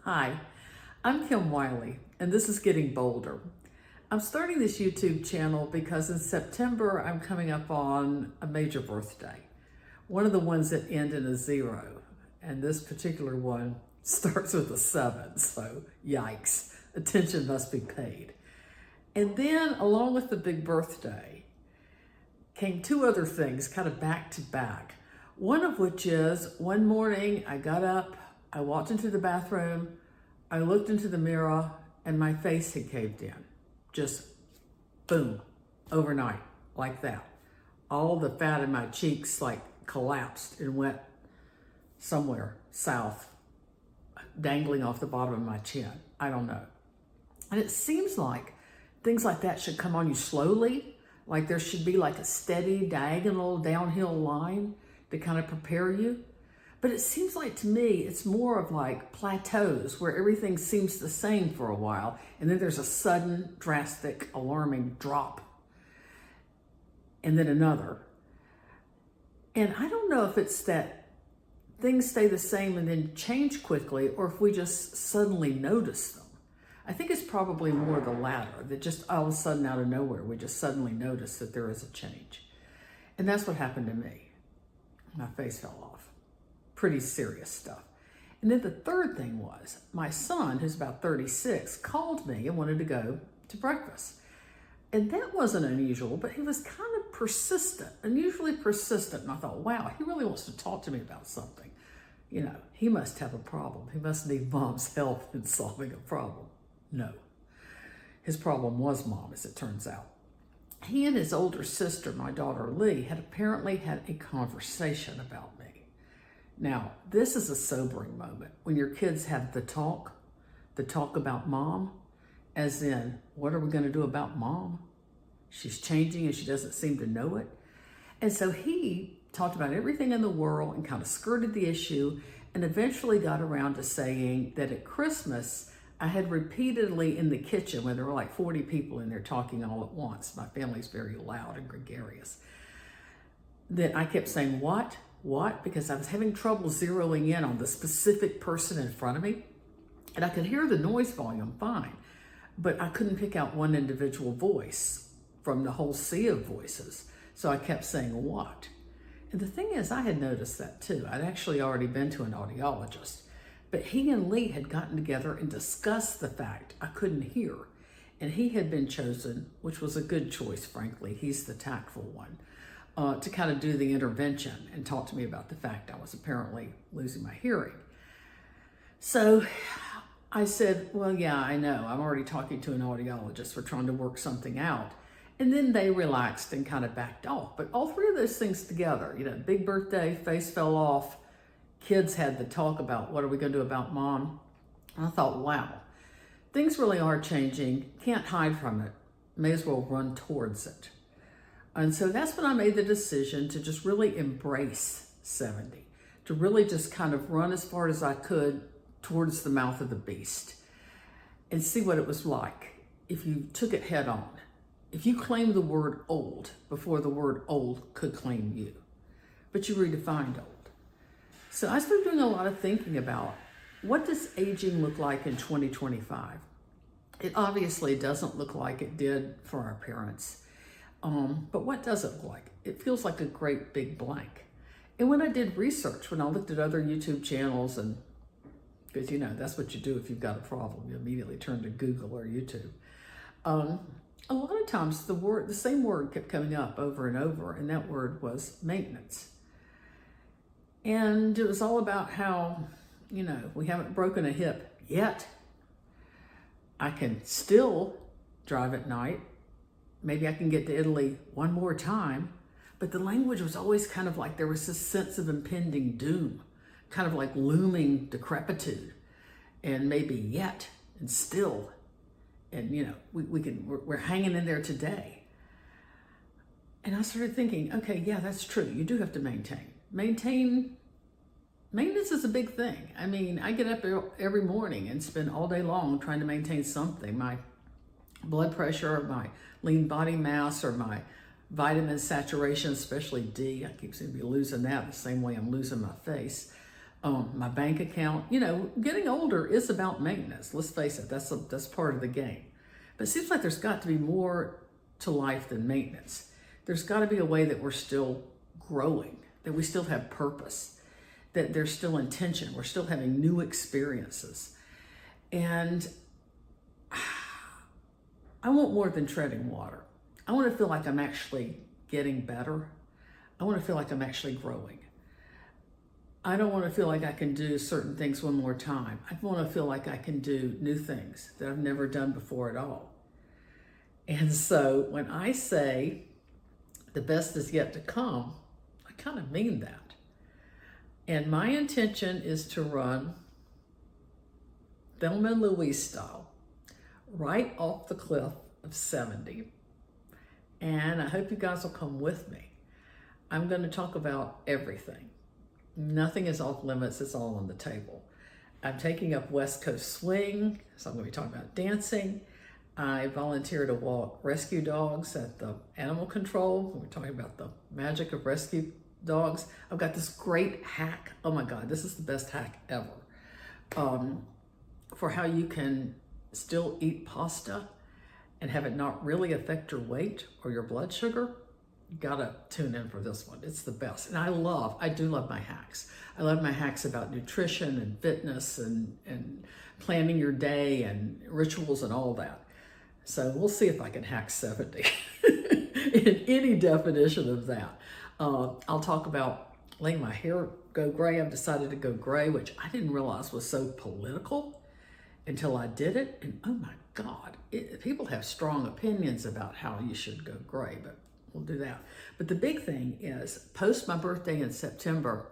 Hi, I'm Kim Wiley, and this is Getting Bolder. I'm starting this YouTube channel because in September I'm coming up on a major birthday, one of the ones that end in a 0, and this particular one starts with a 7, so yikes, attention must be paid. And then along with the big birthday came 2 other things kind of back to back, one of which is one morning I got up, I walked into the bathroom, I looked into the mirror, and my face had caved in. Just boom, overnight, like that. All the fat in my cheeks like collapsed and went somewhere south, dangling off the bottom of my chin. I don't know. And it seems like things like that should come on you slowly, like there should be like a steady diagonal downhill line to kind of prepare you. But it seems like to me, it's more of like plateaus where everything seems the same for a while. And then there's a sudden, drastic, alarming drop. And then another. And I don't know if it's that things stay the same and then change quickly, or if we just suddenly notice them. I think it's probably more the latter, that just all of a sudden out of nowhere, we just suddenly notice that there is a change. And that's what happened to me. My face fell off. Pretty serious stuff. And then the third thing was my son, who's about 36, called me and wanted to go to breakfast. And that wasn't unusual, but he was kind of persistent, unusually persistent. And I thought, wow, he really wants to talk to me about something. You know, he must have a problem. He must need mom's help in solving a problem. No, his problem was mom, as it turns out. He and his older sister, my daughter Lee, had apparently had a conversation about me. Now, this is a sobering moment when your kids have the talk about mom, as in, what are we going to do about mom? She's changing and she doesn't seem to know it. And so he talked about everything in the world and kind of skirted the issue and eventually got around to saying that at Christmas, I had repeatedly in the kitchen, when there were like 40 people in there talking all at once, my family's very loud and gregarious, that I kept saying, what? Because I was having trouble zeroing in on the specific person in front of me. And I could hear the noise volume fine, but I couldn't pick out one individual voice from the whole sea of voices. So I kept saying, what? And the thing is, I had noticed that too. I'd actually already been to an audiologist, but he and Lee had gotten together and discussed the fact I couldn't hear. And he had been chosen, which was a good choice, frankly. He's the tactful one. To kind of do the intervention and talk to me about the fact I was apparently losing my hearing. So I said, well, yeah, I know. I'm already talking to an audiologist. We're trying to work something out. And then they relaxed and kind of backed off. But all 3 of those things together, you know, big birthday, face fell off, kids had the talk about what are we going to do about mom. And I thought, wow, things really are changing. Can't hide from it. May as well run towards it. And so that's when I made the decision to just really embrace 70, to really just kind of run as far as I could towards the mouth of the beast and see what it was like if you took it head on, if you claimed the word old before the word old could claim you, but you redefined old. So I started doing a lot of thinking about what does aging look like in 2025? It obviously doesn't look like it did for our parents. But what does it look like? It feels like a great big blank. And when I did research, when I looked at other YouTube channels, and because you know, that's what you do if you've got a problem, you immediately turn to Google or YouTube. A lot of times the same word kept coming up over and over, and that word was maintenance. And it was all about how, you know, we haven't broken a hip yet. I can still drive at night. Maybe I can get to Italy one more time. But the language was always kind of like there was this sense of impending doom, kind of like looming decrepitude, and maybe yet and still. And, you know, we're hanging in there today. And I started thinking, okay, yeah, that's true. You do have to maintain. Maintenance is a big thing. I mean, I get up every morning and spend all day long trying to maintain something. My blood pressure, or my lean body mass, or my vitamin saturation, especially D. I keep seeming to be losing that the same way I'm losing my face. my bank account. You know, getting older is about maintenance. Let's face it, that's part of the game. But it seems like there's got to be more to life than maintenance. There's got to be a way that we're still growing, that we still have purpose, that there's still intention. We're still having new experiences. And I want more than treading water. I want to feel like I'm actually getting better. I want to feel like I'm actually growing. I don't want to feel like I can do certain things one more time. I want to feel like I can do new things that I've never done before at all. And so when I say the best is yet to come, I kind of mean that. And my intention is to run Thelma and Louise style, right off the cliff of 70. And I hope you guys will come with me. I'm going to talk about everything. Nothing is off limits, it's all on the table. I'm taking up West Coast swing, so I'm going to be talking about dancing. I volunteer to walk rescue dogs at the animal control. We're talking about the magic of rescue dogs. I've got this great hack. Oh my God, this is the best hack ever. For how you can still eat pasta and have it not really affect your weight or your blood sugar. You gotta tune in for this one. It's the best. And I do love my hacks. I love my hacks about nutrition and fitness and planning your day and rituals and all that. So we'll see if I can hack 70 in any definition of that. I'll talk about letting my hair go gray. I've decided to go gray, which I didn't realize was so political until I did it. And oh my God, people have strong opinions about how you should go gray, but we'll do that. But the big thing is, post my birthday in September,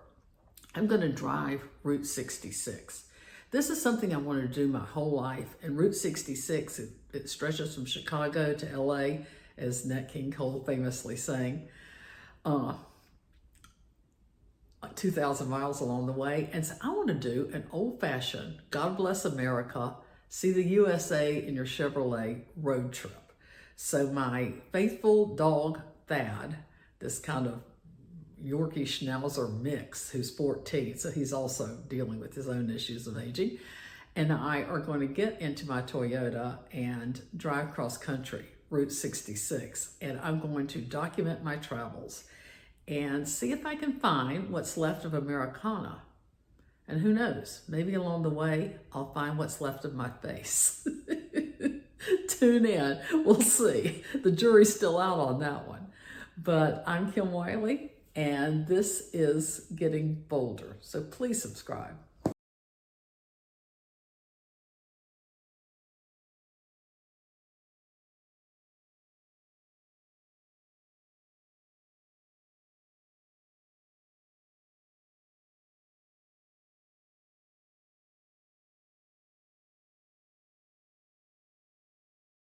I'm going to drive Route 66. This is something I wanted to do my whole life. And Route 66, it stretches from Chicago to LA, as Nat King Cole famously sang, 2,000 miles along the way. And so I want to do an old-fashioned, God bless America, see the USA in your Chevrolet road trip. So my faithful dog, Thad, this kind of Yorkie Schnauzer mix, who's 14, so he's also dealing with his own issues of aging, and I are going to get into my Toyota and drive cross country, Route 66, and I'm going to document my travels and see if I can find what's left of Americana. And who knows, maybe along the way, I'll find what's left of my face. Tune in, we'll see. The jury's still out on that one. But I'm Kim Wiley, and this is Getting Bolder. So please subscribe.